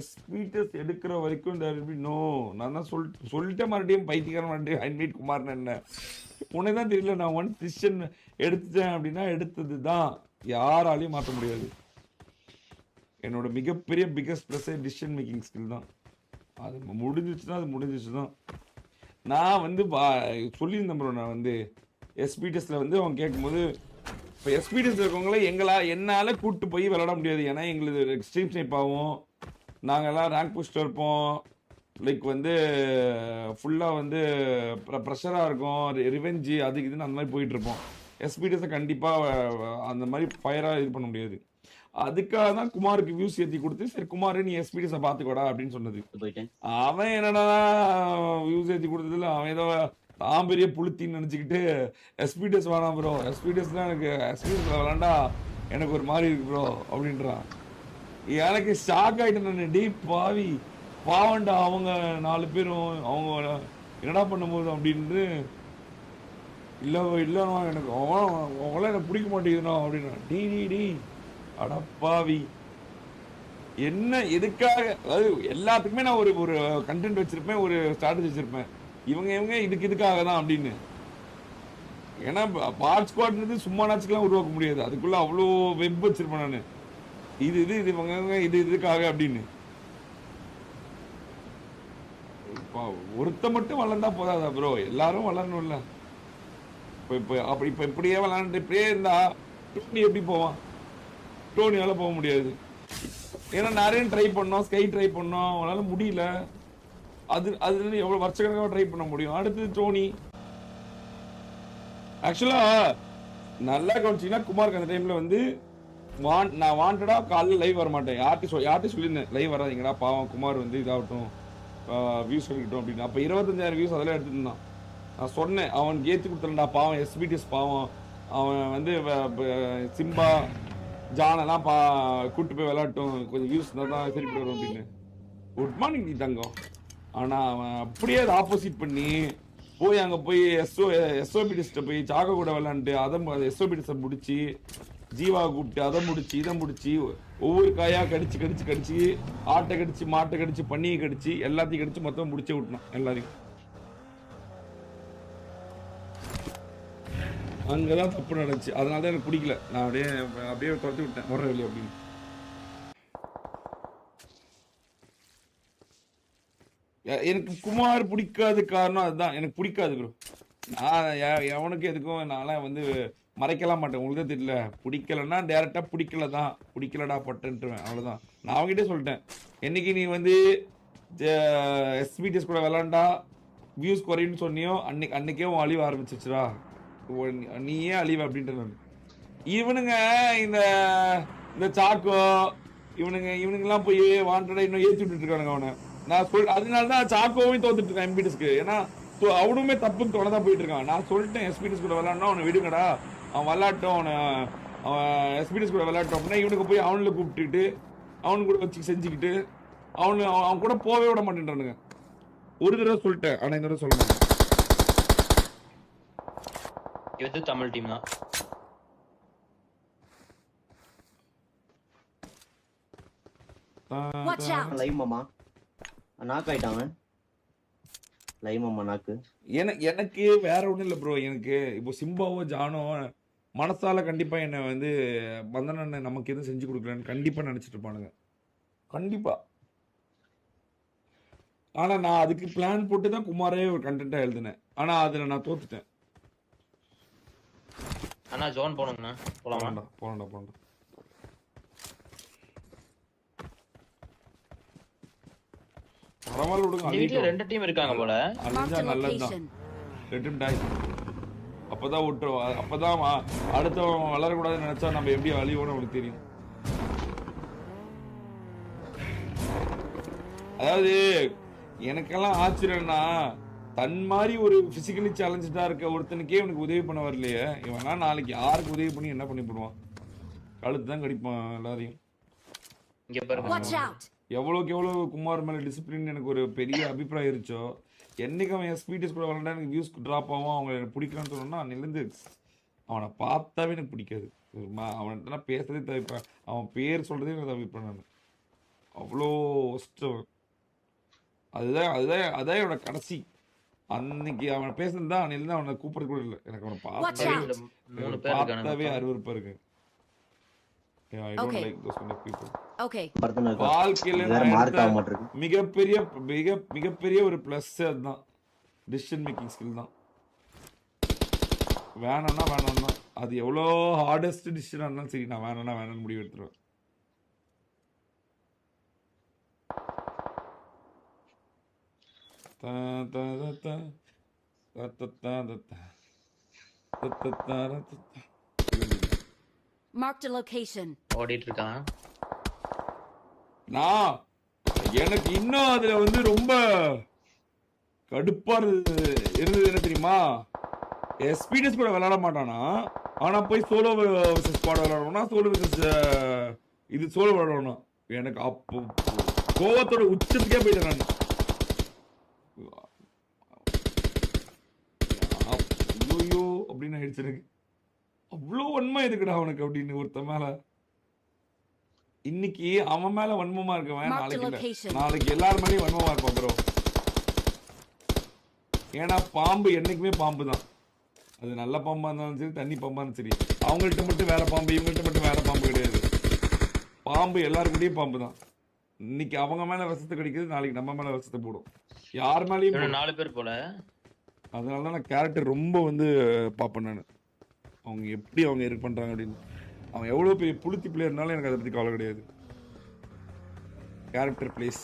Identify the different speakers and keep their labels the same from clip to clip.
Speaker 1: ஸ்பீட்டஸ் எடுக்கிற வரைக்கும் நோ. நான் தான் சொல்லிட்டேன் மறுபடியும் பைத்தியக்காரன் மறுபடியும் ஐ மீட் குமார்னு என்ன உனக்கு தான் தெரியல. நான் ஒன் டிசிஷன் எடுத்துட்டேன் அப்படின்னா எடுத்தது தான், யாராலையும் மாற்ற முடியாது. என்னோட மிகப்பெரிய biggest plus decision making skill தான். அது முடிஞ்சிச்சுன்னா அது முடிஞ்சிச்சு தான். நான் வந்து சொல்லியிருந்தேன் ப்ரோ. நான் வந்து எஸ்பிடிஎஸ்ல வந்து அவங்க கேட்கும்போது, இப்போ எஸ்பிடிஎஸ்ல இருக்கவங்கள என்னால் கூப்பிட்டு போய் விளாட முடியாது. ஏன்னா எங்களுக்கு எக்ஸ்ட்ரீம் ஸ்னைப் ஆகும். நாங்கள்லாம் ரேங்க் புஷ்டாக இருப்போம். லைக் வந்து ஃபுல்லாக வந்து ப்ரெஷராக இருக்கும், ரிவெஞ்சு அதுக்கு இதுன்னு அந்த மாதிரி போயிட்டுருப்போம். எஸ்பிடிஎஸை கண்டிப்பாக அந்த மாதிரி ஃபயராக இது பண்ண முடியாது. அதுக்காக தான் குமாருக்கு வியூஸ் ஏற்றி கொடுத்து, சரி குமார் நீ எஸ்பிடிஎஸை பார்த்துக்கோடா அப்படின்னு சொன்னது. அவன் என்னடா வியூஸ் ஏற்றி கொடுத்ததுல அவன் ஏதோ தான் பெரிய புளுத்தின்னு நினச்சிக்கிட்டு எஸ்பிடிஎஸ் வேணாம் ப்ரோ, எஸ்பிடிஎஸ்லாம் எனக்கு எஸ்பிடிஎஸ் விளாண்டா எனக்கு ஒரு மாதிரி இருக்கு ப்ரோ அப்படின்றான். எனக்கு ஷாக் ஆகிட்டேன் நான். டீ பாவி பாவண்டா அவங்க 4 பேரும் அவங்க என்னடா பண்ணும்போது அப்படின்ட்டு. இல்லைண்ணா எனக்கு அவங்களாம் எனக்கு பிடிக்க மாட்டேங்குதுண்ணா அப்படின்னா. டி அடப்பாவி என்ன எதுக்காக? அதாவது எல்லாத்துக்குமே நான் ஒரு கண்டென்ட் வச்சிருப்பேன், ஒரு ஸ்ட்ராட்டஜி வச்சிருப்பேன். இவங்க இதுக்காக தான் அப்படின்னு. ஏன்னா பாட் ஸ்குவாட்ன்றது சும்மா நாச்சுக்கெல்லாம் உருவாக்க முடியாது. அதுக்குள்ள அவ்வளோ வெப் வச்சிருப்பேன் நான். இது இவங்க இதுக்காக அப்படின்னு. ஒருத்த மட்டும் வளர்ந்தா போதாதா ப்ரோ? எல்லாரும் வளரணும்ல. இப்போ இப்படியே விளாண்டு இப்படியே இருந்தா டோனி எப்படி போவான்? டோனியால போக முடியாது. ஏன்னா நிறைய ட்ரை பண்ணோம், ஸ்கை ட்ரை பண்ணோம், அவனால முடியல. அது எவ்வளவு வருஷக்கணக்காக ட்ரை பண்ண முடியும்? அடுத்தது டோனி. ஆக்சுவலா நல்லா கவனிச்சிங்கன்னா குமாருக்கு அந்த டைம்ல வந்து நான் வாண்டடா காலையில் லைவ் வர மாட்டேன். யார்கிட்ட சொல்லியிருந்தேன் லைவ் வராதிங்கடா பாவம் குமார் வந்து இதாகட்டும் வியூஸ் எடுக்கட்டும் அப்படின்னு. அப்போ 25,000 வியூஸ் அதெல்லாம் எடுத்துட்டு இருந்தான். நான் சொன்னேன் அவனுக்கு ஏற்றி கொடுத்துருந்தா பாவம், எஸ்பிடிஎஸ் பாவம், அவன் வந்து சிம்பா ஜானெல்லாம் கூப்பிட்டு போய் விளையாட்டும், கொஞ்சம் வியூஸ் தான் திருப்பி வரும் அப்படின்னு. குட் மார்னிங் நீ தங்கம். ஆனால் அவன் அப்படியே அதை ஆப்போசிட் பண்ணி போய் அங்கே போய் எஸ்ஓபிடிஸ்ட்டை போய் சாக கூட விளாண்டுட்டு அதை எஸ்ஓபிடிஸை முடிச்சு ஜீவா கூப்பிட்டு அதை முடிச்சு இதை முடிச்சு ஒவ்வொரு காயா கடிச்சு ஆட்டை கடிச்சு மாட்டை கடிச்சு பண்ணியை கடிச்சு எல்லாத்தையும் கடிச்சு மொத்தம் முடிச்சே விட்டணும் எல்லாரையும். அங்கதான் தப்பு நடந்துச்சு. அதனாலதான் எனக்கு பிடிக்கல. நான் அப்படியே துரத்தி விட்டேன் வர வெளியே அப்படின்னு. எனக்கு குமார் பிடிக்காத காரணம் அதுதான். எனக்கு பிடிக்காது ப்ரோ. நான் எவனுக்கு எதுக்கும் நான்லாம் வந்து மறைக்கலாம் மாட்டேன். உங்களுக்கு தான் தெரியல. பிடிக்கலன்னா டேரக்டா பிடிக்கலடா பட்டுன்ட்டுருவேன், அவ்வளோதான். நான் அவங்ககிட்டே சொல்லிட்டேன், என்னைக்கு நீ வந்து எஸ்பிடிஎஸ் கூட விளாண்டா வியூஸ் குறையுன்னு சொன்னியோ அன்னைக்கே உன் அழிவு ஆரம்பிச்சிச்சுடா, நீயே அழிவு அப்படின்ட்டு. நான் இவனுங்க இந்த சாக்கோ இவனுங்கெல்லாம் போய் வாண்டடா இன்னும் ஏற்றி விட்டுட்டு இருக்கானுங்க அவனை. நான் அதனாலதான் சாக்கோவையும் தோத்துட்டு இருக்கேன் எம்பிடிஎஸ்க்கு. ஏன்னா அவனுமே தப்புன்னு தொடர்தான் போயிட்டு இருக்கான். நான் சொல்லிட்டேன் எஸ்பிடிஎஸ் கூட விளாட்னா அவனை விடுங்கடா, அவன் விளாட்டும், அவன் எஸ்பிடிஎஸ் கூட விளாட்டும் அப்படின்னா இவனுக்கு போய் அவனுல கூப்பிட்டுட்டு அவனு கூட வச்சு செஞ்சுக்கிட்டு அவன் கூட போவே விட மாட்டேன்றானுங்க. ஒரு தடவை சொல்லிட்டேன், ஆனா இந்த தடவை சொல்ல மாட்டேன்.
Speaker 2: இது தமிழ் டீம் தான்.
Speaker 3: லைவ் மாமா நாக் ஆயிட்டாங்க. லைவ் மாமா நாக்கு.
Speaker 1: எனக்கு வேற ஒண்ணும் இல்லை ப்ரோ. எனக்கு இப்போ சிம்பாவோ ஜானோ மனசால கண்டிப்பா என்ன வந்து பந்தன நமக்கு எதுவும் செஞ்சு கொடுக்கலன்னு கண்டிப்பா நினைச்சிட்டு இருப்பானுங்க, கண்டிப்பா. ஆனா நான் அதுக்கு பிளான் போட்டு தான் குமாரே ஒரு கண்டென்ட்டா எழுதினேன். ஆனா அதுல நான் தோத்துட்டேன்.
Speaker 2: அண்ணா ஜோன் போணும்னா போலாமா?
Speaker 1: போறேன்டா. பரவாயில்ல விடுங்க.
Speaker 2: வீட்ல 2 டீம் இருக்காங்க போல.
Speaker 1: அழிஞ்சா நல்லதுதான். ரெட்டும் டாய். அப்பதான் விட்டுருவோம். அப்பதான் அடுத்தவன் வளரக்கூடாதுன்னு நினைச்சா நம்ம எப்படி அழிவோன்னு அவனுக்கு தெரியும். அதாவது எனக்கெல்லாம் ஆச்சரியம்னா தன் மாதிரி ஒரு பிசிக்கலி சேலஞ்சா இருக்க ஒருத்தனுக்கே இவனுக்கு உதவி பண்ண வரலையே. இவனா நாளைக்கு யாருக்கு உதவி பண்ணி என்ன பண்ணி போடுவான்? கழுத்து தான் கடிப்பான் எல்லாரையும்.
Speaker 2: இங்க பாருங்க
Speaker 1: எவ்வளோக்கு எவ்வளோ குமார் மேலே டிசிப்ளின் எனக்கு ஒரு பெரிய அபிப்பிராயம் இருந்துச்சோ, என்னைக்கு அவன் எஸ்பிடிஎஸ் கூட விளாண்டா எனக்கு வியூஸ் ட்ராப் ஆகும், அவங்க எனக்கு பிடிக்கலான்னு சொன்னோன்னா அன்னிலேருந்து அவனை பார்த்தாவே எனக்கு பிடிக்காது. அவன்கிட்ட பேசுறதே தவிர்ப்பேன், அவன் பேர் சொல்றதே எனக்கு தவிர்ப்பேன் நான். அவ்வளோ அதுதான் அதுதான் அதான் என்னோட கடைசி. அன்னைக்கு அவன் பேசுனது தான் அன்னையில இருந்து அவனை கூப்பிடுறது கூட இல்லை. எனக்கு அவனை
Speaker 4: Watch
Speaker 1: பார்த்தாவே
Speaker 4: out.
Speaker 2: 3 பேர் இருக்கானுங்க
Speaker 1: பார்த்தாவே
Speaker 2: மொத்தம்.
Speaker 1: அருவருப்பா இருக்கு. I don't
Speaker 4: Okay.
Speaker 1: like those kind of people.
Speaker 4: Okay.
Speaker 3: படுத்துன்னு இருக்கா.
Speaker 1: வாழ்க்கையில
Speaker 3: வேற
Speaker 1: நான்
Speaker 3: மார்க் ஆக
Speaker 1: எடுத்த
Speaker 3: மாட்டிருக்கு.
Speaker 1: மிகப்பெரிய ஒரு பிளஸ் அதுதான். டிசிஷன் மேக்கிங் ஸ்கில் தான். வேணாம்னா வேணாம் தான். அது எவ்வளோ ஹார்டஸ்ட் டிசிஷனாக இருந்தாலும் சரி, நான் வேணாம்னா வேணாம்னு முடிவு எடுத்துருவேன்.
Speaker 4: Marked a location.
Speaker 2: ஓடிட்டு இருக்கான்.
Speaker 1: நான் எனக்கு இன்னும் அதுல வந்து ரொம்ப கடுப்பா இருந்தது என்ன தெரியுமா? எஸ்பிடிஎஸ் கூட விளையாட மாட்டானா, ஆனா போய் சோலோ வெர்சஸ் ஸ்குவாட் விளையாடணும்னா சோலோ வெர்சஸ் இது சோலோ விளையாடணும். எனக்கு அப்போ கோவத்தோட உச்சத்துக்கே போயிட்டேன் நான். ஐயோ அப்படின்னு ஆயிடுச்சு எனக்கு. அவ்வளோ வன்மை இருக்குடா அவனுக்கு அப்படின்னு ஒருத்த மேல. இன்னைக்கு அவன் மேல வன்மமா இருக்கவன்
Speaker 4: Marked a
Speaker 1: நாளைக்கு இல்ல.
Speaker 4: location.
Speaker 1: நாளைக்கு எல்லாரும் மேலேயும் வன்மமா இருப்பான் ப்ரோ. ஏன்னா பாம்பு என்னைக்குமே பாம்பு தான். அது நல்ல பாம்பா இருந்தாலும் சரி, தண்ணி பாம்பா இருந்தாலும் சரி. அவங்கள்ட்ட மட்டும் வேற பாம்பு, இவங்கள்ட்ட மட்டும் வேற பாம்பு கிடையாது. பாம்பு எல்லாருக்கிட்டையும் பாம்பு தான். இன்னைக்கு அவங்க மேல விஷத்தை கடிக்குது, நாளைக்கு நம்ம மேல விஷத்தை போடும். யார் மேலேயும்
Speaker 2: இவனு
Speaker 1: போடும்.
Speaker 2: 4 பேர் போல.
Speaker 1: அதனால தான் நான் கேரக்டர் ரொம்ப வந்து பார்ப்பேன் நான். அவங்க எப்படி அவங்க இது பண்றாங்க அப்படின்னு. அவன் எவ்வளோ பெரிய புளுத்தி பிளேயர்னாலும் எனக்கு அதை பற்றி கவலை கிடையாது. கேரக்டர் பிளேஸ்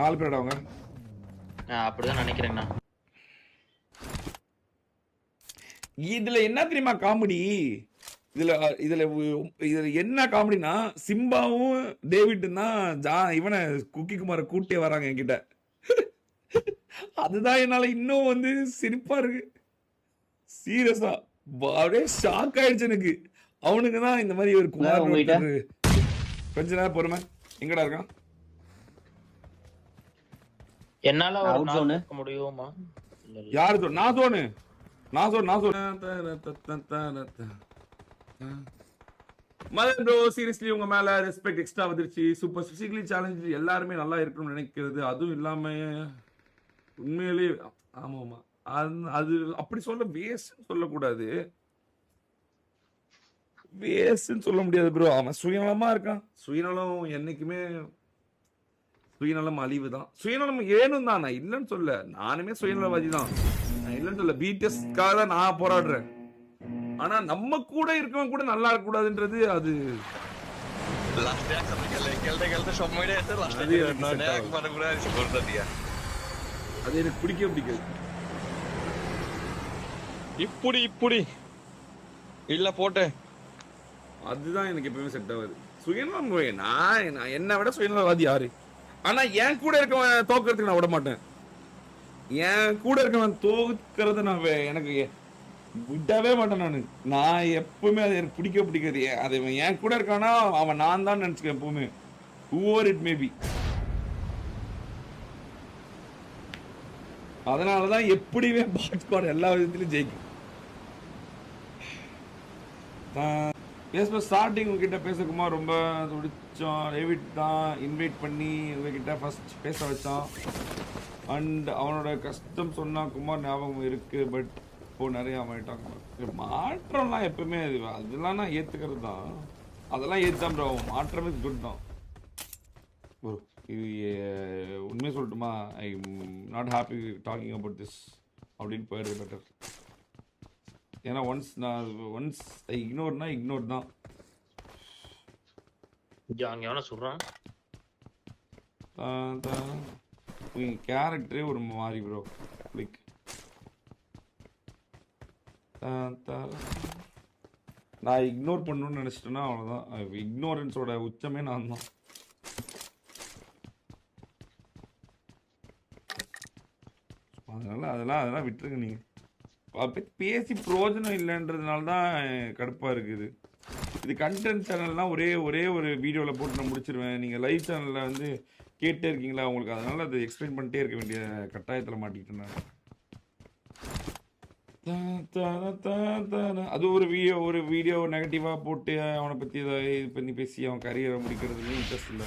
Speaker 1: 4 பேர் அவங்க.
Speaker 2: அப்படிதான் நினைக்கிறேங்கண்ணா.
Speaker 1: இதுல என்ன தெரியுமா காமெடி? இதுல இதுல இதுல என்ன காமெடினா, சிம்பாவும் டேவிட்டும் தான் இவனை குக்கி குமார கூட்டே வராங்க என்கிட்ட. அதுதான் என்னால இன்னும் வந்து சிரிப்பா இருக்கு. சீரியஸா அப்படியே ஷாக் ஆயிடுச்சு எனக்கு. அவனுக்கு தான் இந்த மாதிரி ஒரு குமார்
Speaker 3: உங்ககிட்ட?
Speaker 1: கொஞ்ச நேரம் பொறுமை. எங்கடா இருக்கான்?
Speaker 2: என்னால ஒரு
Speaker 3: Out
Speaker 2: 4
Speaker 3: zone.
Speaker 2: இருக்க முடியுமா? இல்ல, இல்ல.
Speaker 1: யாரு சொன்ன? நான் சோனு. மதன் ப்ரோ, சீரியஸ்லி உங்க மேல ரெஸ்பெக்ட் எக்ஸ்ட்ரா வந்துருச்சு. சூப்பர் பிசிக்கலி சேலஞ்ச் எல்லாருமே நல்லா இருக்கணும்னு நினைக்கிறது. அதுவும் இல்லாம உண்மையிலே ஆமா அது அப்படி சொல்ல வேஸ்ட்னு சொல்லக்கூடாது. வேஸ்ட்னு சொல்ல முடியாது ப்ரோ. அவன் சுயநலமா இருக்கான். சுயநலம் என்னைக்குமே சுயநலம் அழிவு தான். சுயநலம் ஏனும் தான், நான் இல்லைன்னு சொல்ல. நானுமே சுயநலவாதி தான், நான் இல்லைன்னு சொல்ல. பிடிஎஸ்க்காக தான் நான் போராடுறேன். ஆனா நம்ம கூட இருக்கவன் கூட நல்லா இருக்க கூடாதுன்றது அது அது எனக்கு பிடிக்காது.
Speaker 5: இப்படி இல்ல போட்டேன்.
Speaker 1: அதுதான் எனக்கு எப்பவுமே செட் ஆகுது. சுயநலம் நான் என்னை விட சுயநலவாதி யாரு? ஆனா என் கூட இருக்கவன் தோக்கிறதுக்கு நான் விட மாட்டேன். என் கூட இருக்கவன் தோக்கிறத நான் எனக்கு விடவே மாட்டேன். நான் எப்பவுமே அது எனக்கு பிடிக்காது. அது என் கூட இருக்கானா அவன் நான் தான் நினைச்சுக்கேன் எப்பவுமே. whoever it may be. அதனாலதான் எப்படியுமே பாட் ஸ்குவாட் எல்லா விதத்திலும் ஜெயிக்கும். ஸ்டார்டிங் உங்ககிட்ட பேசக்குமா ரொம்ப துடிச்சோம். டேவிட் தான் இன்வைட் பண்ணி உங்ககிட்ட ஃபர்ஸ்ட் பேச வச்சான். அண்ட் அவனோட கஷ்டம் சொன்னா குமார் ஞாபகம் இருக்கு. பட் இப்போ நிறைய ஆகிட்டாங்க. மாற்றம்லாம் எப்பவுமே அதெல்லாம் நான் ஏத்துக்கிறது தான். அதெல்லாம் ஏற்றுதான் ப்ரோ. மாற்றமே குட் தான் ப்ரோ. இது உண்மையை சொல்லட்டுமா, I not happy talking about this அப்படின்னு போயிடுறது பெட்டர். ஏன்னா ஒன்ஸ் இக்னோர்னா இக்னோர் தான்.
Speaker 2: அங்க எவன சொல்றான்?
Speaker 1: கேரக்டரே ஒரு மாதிரி ப்ரோ. லைக் நான் இக்னோர் பண்ணணும்னு நினைச்சிட்டேன்னா அவ்வளோதான். இக்னோரன்ஸோட உச்சமே நான் தான். அதெல்லாம் விட்டுருங்க. நீங்க பேசி பிரயோஜனம் இல்லைன்றதுனால தான் கடுப்பா இருக்குது. இது கண்டென்ட் சேனல்னா ஒரே ஒரு வீடியோவில் போட்டு நான் முடிச்சிருவேன். நீங்கள் லைவ் சேனலில் வந்து கேட்டே இருக்கீங்களா உங்களுக்கு, அதனால அதை எக்ஸ்பிளைன் பண்ணிட்டே இருக்க வேண்டிய கட்டாயத்தில் மாட்டிக்கிட்டேன் நான். அது ஒரு வீடியோ நெகட்டிவா போட்டு அவனை பத்தி ஏதாவது இது பண்ணி பேசி அவன் கரியரை முடிக்கிறதுல இன்ட்ரெஸ்ட் இல்லை.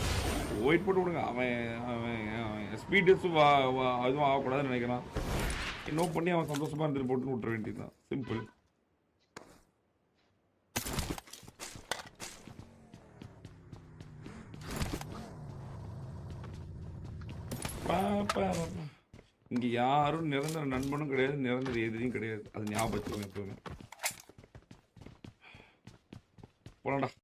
Speaker 1: வெயிட் போட்டு விடுங்க. அவன் அவன் அவன் ஸ்பீடஸும் அதுவும் ஆகக்கூடாதுன்னு நினைக்கிறான். நோ பண்ணி அவன் சந்தோஷமா இருந்துட்டு போட்டு விட்டுற வேண்டியதுதான். சிம்பிள். இங்க யாரும் நிரந்தர நண்பனும் கிடையாது, நிரந்தர எதிரியும் கிடையாது. அது ஞாபகம் எப்பவுமே. போலாம்டா.